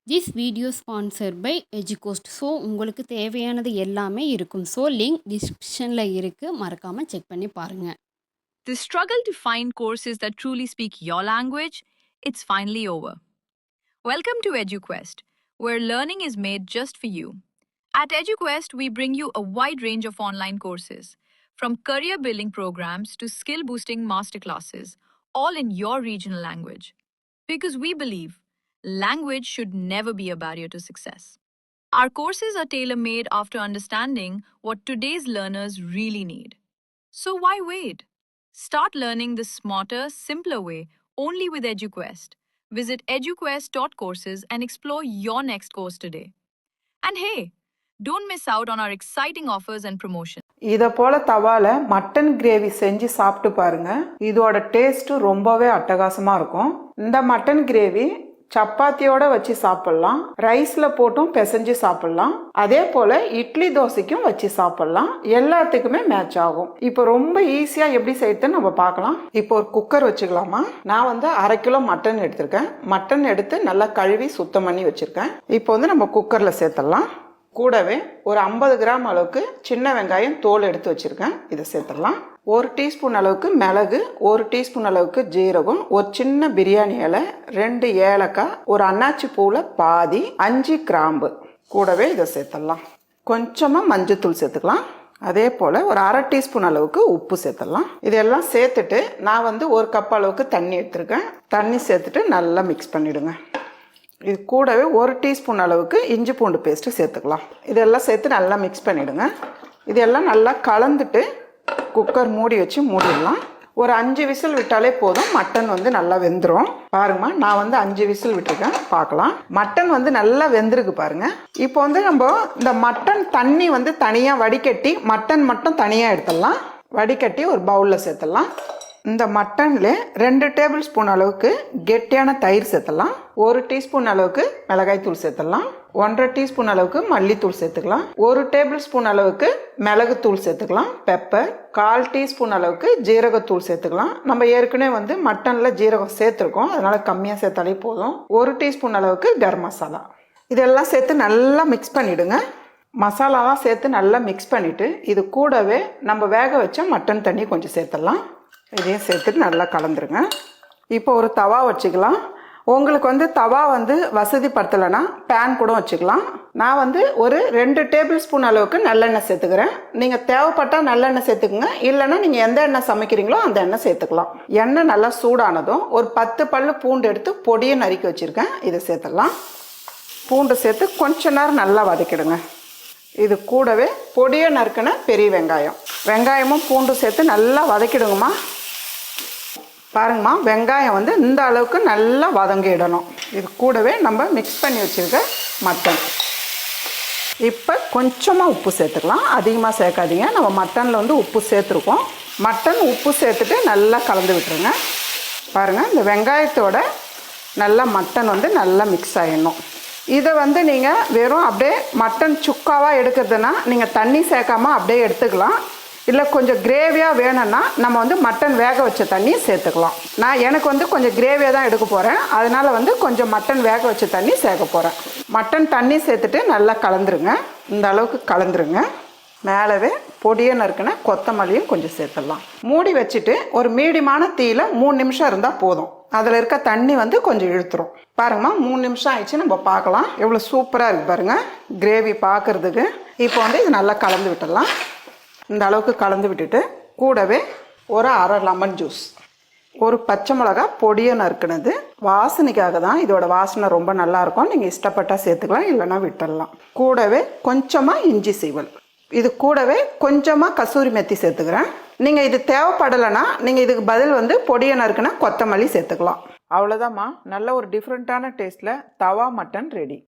This video sponsored by EduCoast. So உங்களுக்கு தேவையானது எல்லாமே இருக்கும். ஸோ லிங்க் டிஸ்கிரிப்ஷனில் இருக்குது, மறக்காமல் செக் பண்ணி பாருங்கள். The struggle to find courses that truly speak your language, it's finally over. Welcome to EduQuest, where learning is made just for you. At EduQuest, we bring you a wide range of online courses, from career building programs to skill boosting masterclasses, all in your regional language. Because we believe language should never be a barrier to success. Our courses are tailor-made after understanding what today's learners really need. So why wait? Start learning the smarter, simpler way only with EduQuest. Visit eduquest.courses and explore your next course today. And hey, don't miss out on our exciting offers and promotions. இதை போல தவால mutton gravy செஞ்சு சாப்பிட்டு பாருங்க. இதோட taste ரொம்பவே அட்டகாசமா இருக்கும். இந்த மட்டன் கிரேவி சப்பாத்தியோட வச்சு சாப்பிடலாம், ரைஸ்ல போட்டும் பிசைஞ்சு சாப்பிடலாம், அதே போல இட்லி தோசைக்கும் வச்சு சாப்பிடலாம். எல்லாத்துக்குமே மேட்ச் ஆகும். இப்போ ரொம்ப ஈஸியா எப்படி செய்யறதுன்னு நம்ம பார்க்கலாம். இப்போ ஒரு குக்கர் வச்சுக்கலாமா. நான் 1/2 கிலோ மட்டன் எடுத்திருக்கேன். மட்டன் எடுத்து நல்லா கழுவி சுத்தம் பண்ணி வச்சிருக்கேன். இப்போ நம்ம குக்கர்ல சேர்த்துடலாம். கூடவே ஒரு 50 கிராம் அளவுக்கு சின்ன வெங்காயம் தோல் எடுத்து வச்சிருக்கேன். இதை சேர்த்துடலாம். 1 டீஸ்பூன் அளவுக்கு மிளகு, 1 டீஸ்பூன் அளவுக்கு ஜீரகம், ஒரு சின்ன பிரியாணி இலை, 2 ஏலக்காய், ஒரு அன்னாச்சி பூவில் பாதி, 5 கிராம்பு. கூடவே இதை சேர்த்துடலாம். கொஞ்சமாக மஞ்சத்தூள் சேர்த்துக்கலாம். அதே போல் ஒரு 1/2 டீஸ்பூன் அளவுக்கு உப்பு சேர்த்துடலாம். இதெல்லாம் சேர்த்துட்டு நான் 1 கப் அளவுக்கு தண்ணி எடுத்திருக்கேன். தண்ணி சேர்த்துட்டு நல்லா மிக்ஸ் பண்ணிவிடுங்க. இது கூடவே 1 டீஸ்பூன் அளவுக்கு இஞ்சி பூண்டு பேஸ்ட்டு சேர்த்துக்கலாம். இதெல்லாம் சேர்த்து நல்லா மிக்ஸ் பண்ணிவிடுங்க. இதெல்லாம் நல்லா கலந்துட்டு குக்கர் மூடி வச்சு மூடிடலாம். ஒரு 5 விசில் விட்டாலே போதும். மட்டன் நல்லா வெந்துடும். பாருங்கம்மா, நான் 5 விசில் விட்டுருக்கேன். பார்க்கலாம். மட்டன் நல்லா வெந்திருக்கு பாருங்க. இப்போ நம்ம இந்த மட்டன் தண்ணி தனியாக வடிகட்டி மட்டன் மட்டும் தனியாக எடுத்துடலாம். வடிகட்டி ஒரு பவுலில் சேர்த்துடலாம். இந்த மட்டன்ல 2 டேபிள் ஸ்பூன் அளவுக்கு கெட்டியான தயிர் சேர்த்துடலாம். 1 டீஸ்பூன் அளவுக்கு மிளகாய் தூள் சேர்த்துடலாம். 1/2 டீஸ்பூன் அளவுக்கு மல்லித்தூள் சேர்த்துக்கலாம். 1 டேபிள் ஸ்பூன் அளவுக்கு மிளகுத்தூள் சேர்த்துக்கலாம். பெப்பர் 1/4 டீஸ்பூன் அளவுக்கு ஜீரகத்தூள் சேர்த்துக்கலாம். நம்ம ஏற்கனவே மட்டன்ல ஜீரகம் சேர்த்துருக்கோம், அதனால கம்மியாக சேர்த்தாலே போதும். 1 டீஸ்பூன் அளவுக்கு கரம் மசாலா. இதெல்லாம் சேர்த்து நல்லா மிக்ஸ் பண்ணிடுங்க. மசாலாலாம் சேர்த்து நல்லா மிக்ஸ் பண்ணிட்டு இது கூடவே நம்ம வேக வச்ச மட்டன் தண்ணி கொஞ்சம் சேர்த்துடலாம். இதையும் சேர்த்துட்டு நல்லா கலந்துருங்க. இப்போ ஒரு தவா வச்சுக்கலாம். உங்களுக்கு தவா வசதிப்படுத்தலைன்னா பேன் கூட வச்சுக்கலாம். நான் ஒரு 2 டேபிள் ஸ்பூன் அளவுக்கு நல்லெண்ணெய் சேர்த்துக்கிறேன். நீங்கள் தேவைப்பட்டால் நல்லெண்ணெய் சேர்த்துக்குங்க, இல்லைன்னா நீங்கள் எந்த எண்ணெய் சமைக்கிறீங்களோ அந்த எண்ணெய் சேர்த்துக்கலாம். எண்ணெய் நல்லா சூடானதும் ஒரு 10 பல்லு பூண்டு எடுத்து பொடியை நறுக்கி வச்சுருக்கேன். இதை சேர்த்துடலாம். பூண்டு சேர்த்து கொஞ்ச நேரம் நல்லா வதக்கிடுங்க. இது கூடவே பொடியை நறுக்கின பெரிய வெங்காயம், வெங்காயமும் பூண்டு சேர்த்து நல்லா வதக்கிடுங்கம்மா. பாருங்கம்மா, வெங்காயம் இந்த அளவுக்கு நல்லா வதங்கிடணும். இது கூடவே நம்ம மிக்ஸ் பண்ணி வச்சுருக்க மட்டன். இப்போ கொஞ்சமாக உப்பு சேர்த்துக்கலாம். அதிகமாக சேர்க்காதீங்க. நம்ம மட்டனில் உப்பு சேர்த்துருக்கோம். மட்டன் உப்பு சேர்த்துட்டு நல்லா கலந்து விட்டுருங்க. பாருங்கள், இந்த வெங்காயத்தோட நல்லா மட்டன் நல்லா மிக்ஸ் ஆகிடணும். இதை நீங்கள் வெறும் அப்படியே மட்டன் சுக்காவாக எடுக்கிறதுனா நீங்கள் தண்ணி சேர்க்காமல் அப்படியே எடுத்துக்கலாம். இல்லை கொஞ்சம் கிரேவியாக வேணும்னா நம்ம மட்டன் வேக வச்ச தண்ணி சேர்த்துக்கலாம். நான் எனக்கு கொஞ்சம் கிரேவியாக தான் எடுக்க போகிறேன், அதனால் கொஞ்சம் மட்டன் வேக வச்ச தண்ணி சேர்க்க போகிறேன். மட்டன் தண்ணி சேர்த்துட்டு நல்லா கலந்துருங்க. இந்த அளவுக்கு கலந்துருங்க. மேலவே பொடியை நறுக்கின கொத்தமல்லியும் கொஞ்சம் சேர்த்துடலாம். மூடி வச்சுட்டு ஒரு மீடியமான தீயில 3 நிமிஷம் இருந்தால் போதும். அதில் இருக்க தண்ணி கொஞ்சம் இழுத்துரும். பாருங்கம்மா, 3 நிமிஷம் ஆயிடுச்சு. நம்ம பார்க்கலாம். எவ்வளோ சூப்பராக இருக்குது பாருங்கள் கிரேவி பார்க்குறதுக்கு. இப்போ இது நல்லா கலந்து விட்டுடலாம். இந்த அளவுக்கு கலந்து விட்டுட்டு கூடவே ஒரு 1/2 லெமன் ஜூஸ், ஒரு பச்சை மிளகா பொடியை நறுக்கினது, வாசனைக்காக தான். இதோட வாசனை ரொம்ப நல்லாயிருக்கும். நீங்கள் இஷ்டப்பட்டால் சேர்த்துக்கலாம், இல்லைன்னா விட்டுடலாம். கூடவே கொஞ்சமாக இஞ்சி சீவல், இது கூடவே கொஞ்சமாக கசூரி மெத்தி சேர்த்துக்கிறேன். நீங்கள் இது தேவைப்படலைன்னா நீங்கள் இதுக்கு பதில் பொடியை நறுக்கின கொத்தமல்லி சேர்த்துக்கலாம். அவ்வளோதாம்மா, நல்ல ஒரு டிஃப்ரெண்ட்டான டேஸ்ட்டில் தவா மட்டன் ரெடி.